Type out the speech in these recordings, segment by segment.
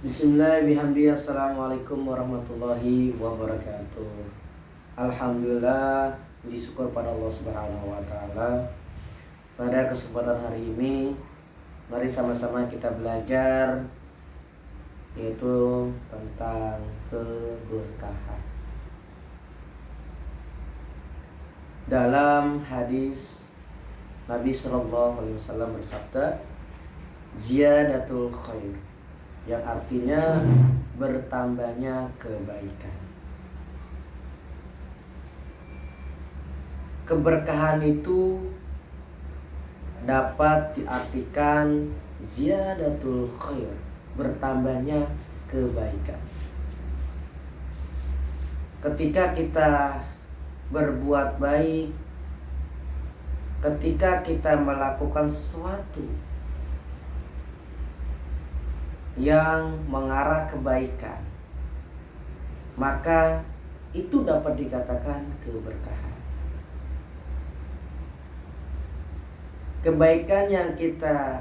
Bismillahirrahmanirrahim. Assalamualaikum warahmatullahi wabarakatuh. Alhamdulillah, puji syukur pada Allah Subhanahu wa taala. Pada kesempatan hari ini, mari sama-sama kita belajar yaitu tentang keberkahan. Dalam hadis Nabi Shallallahu alaihi wasallam bersabda, ziyadatul khair, yang artinya bertambahnya kebaikan. Keberkahan itu dapat diartikan ziyadatul khair, bertambahnya kebaikan. Ketika kita berbuat baik, ketika kita melakukan sesuatu yang mengarah kebaikan, maka itu dapat dikatakan keberkahan. Kebaikan yang kita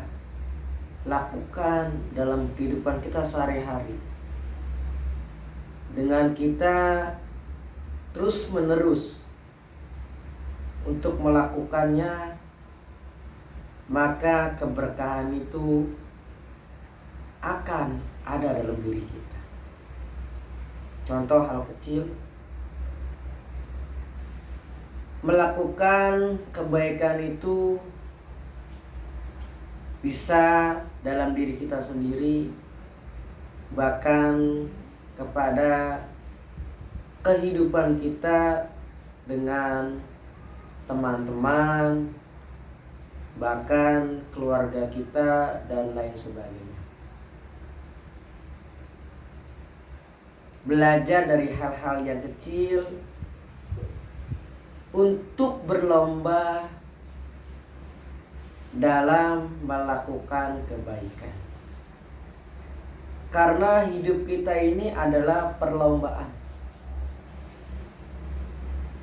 lakukan dalam kehidupan kita sehari-hari, dengan kita terus-menerus untuk melakukannya, maka keberkahan itu akan ada dalam diri kita. Contoh hal kecil, melakukan kebaikan itu bisa dalam diri kita sendiri, bahkan kepada kehidupan kita dengan teman-teman, bahkan keluarga kita dan lain sebagainya. Belajar dari hal-hal yang kecil untuk berlomba dalam melakukan kebaikan. Karena hidup kita ini adalah perlombaan.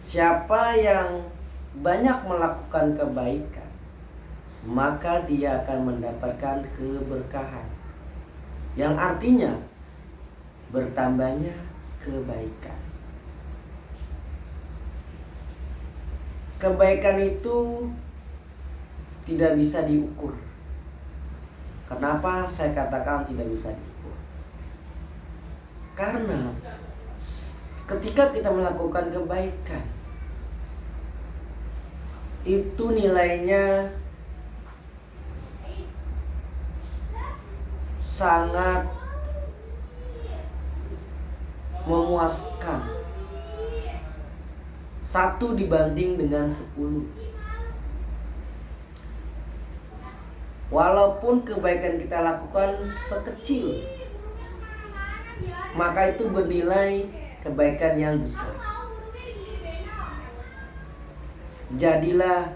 Siapa yang banyak melakukan kebaikan, maka dia akan mendapatkan keberkahan, yang artinya bertambahnya kebaikan. Kebaikan itu tidak bisa diukur. Kenapa saya katakan tidak bisa diukur? Karena ketika kita melakukan kebaikan, itu nilainya sangat memuaskan, 1 dibanding dengan 10. Walaupun kebaikan kita lakukan sekecil, maka itu bernilai kebaikan yang besar. Jadilah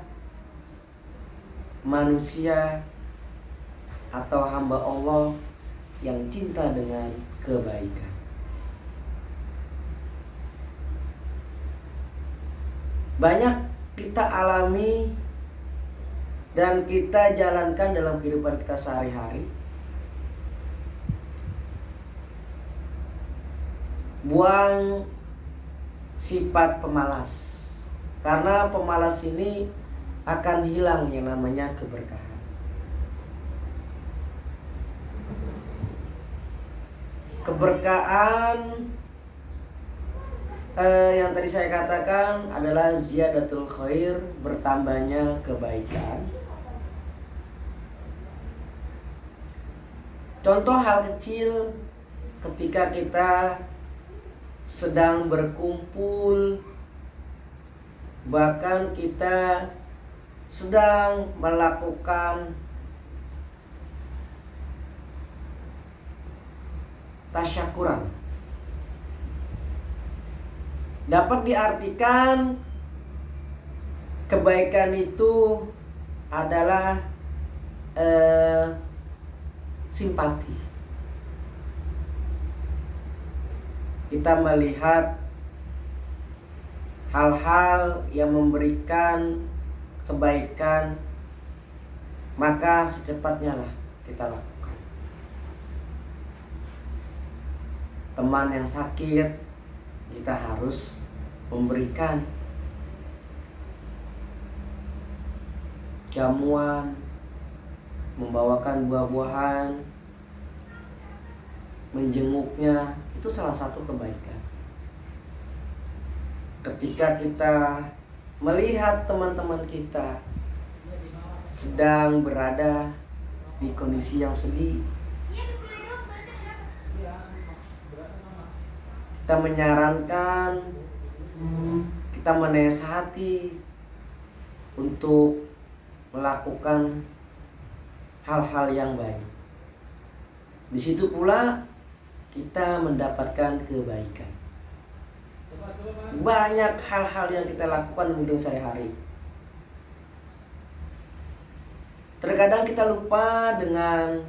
manusia atau hamba Allah yang cinta dengan kebaikan. Banyak kita alami dan kita jalankan dalam kehidupan kita sehari-hari. Buang sifat pemalas, karena pemalas ini akan hilang yang namanya keberkahan. Keberkahan yang tadi saya katakan adalah ziyadatul khair, bertambahnya kebaikan. Contoh hal kecil, ketika kita sedang berkumpul, bahkan kita sedang melakukan tasyakuran, dapat diartikan kebaikan itu adalah simpati. Kita melihat hal-hal yang memberikan kebaikan, maka secepatnya lah kita lakukan. teman yang sakit, kita harus memberikan jamuan, membawakan buah-buahan, menjenguknya. Itu salah satu kebaikan. Ketika kita melihat teman-teman kita sedang berada di kondisi yang sedih, kita menyarankan, kita menasihati untuk melakukan hal-hal yang baik. Di situ pula kita mendapatkan kebaikan. Banyak hal-hal yang kita lakukan di hidup sehari-hari. Terkadang kita lupa dengan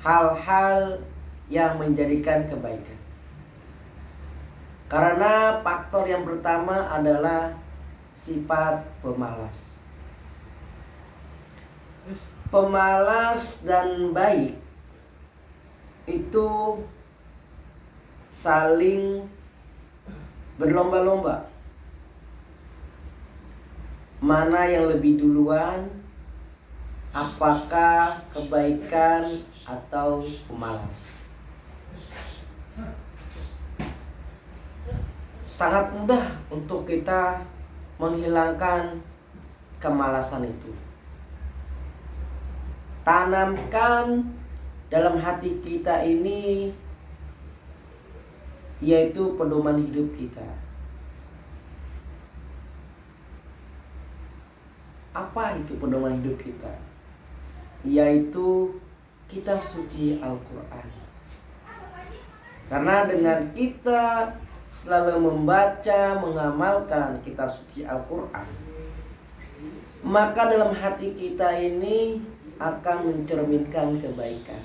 hal-hal yang menjadikan kebaikan. Karena faktor yang pertama adalah sifat pemalas. Pemalas dan baik itu saling berlomba-lomba. Mana yang lebih duluan, apakah kebaikan atau pemalas? Sangat mudah untuk kita menghilangkan kemalasan itu. Tanamkan dalam hati kita ini, yaitu pedoman hidup kita. Apa itu pedoman hidup kita? Yaitu kitab suci Al-Quran. Karena dengan kita selalu membaca, mengamalkan kitab suci Al-Quran, maka dalam hati kita ini akan mencerminkan kebaikan.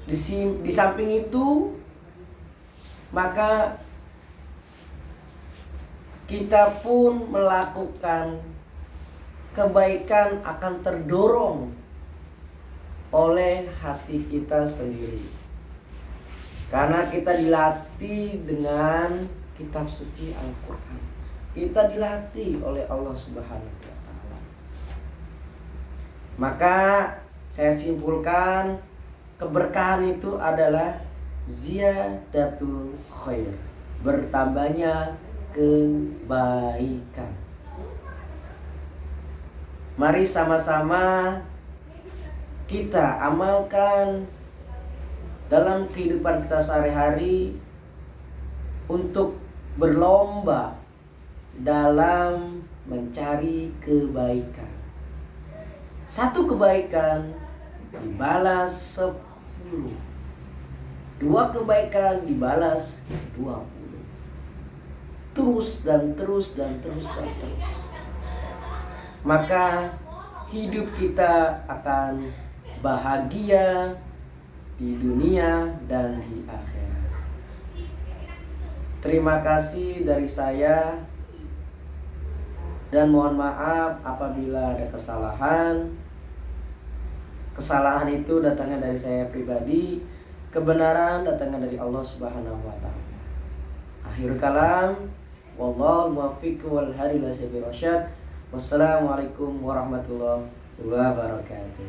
Di samping itu, maka kita pun melakukan kebaikan akan terdorong oleh hati kita sendiri. Karena kita dilatih dengan kitab suci Al-Quran. Kita dilatih oleh Allah Subhanahu wa Ta'ala. Maka saya simpulkan, keberkahan itu adalah ziyadatul khair, bertambahnya kebaikan. Mari sama-sama kita amalkan dalam kehidupan kita sehari-hari untuk berlomba dalam mencari kebaikan. Satu kebaikan dibalas 10. 2 kebaikan dibalas 20. Terus dan terus dan terus dan terus. Maka hidup kita akan bahagia di dunia dan di akhirat. Terima kasih dari saya, dan mohon maaf apabila ada kesalahan. Kesalahan itu datangnya dari saya pribadi, kebenaran datangnya dari Allah Subhanahu wa Ta'ala. Akhirul kalam, wallahu muwaffiq wal hadi ila sabil rasyad. Wassalamualaikum warahmatullahi wabarakatuh.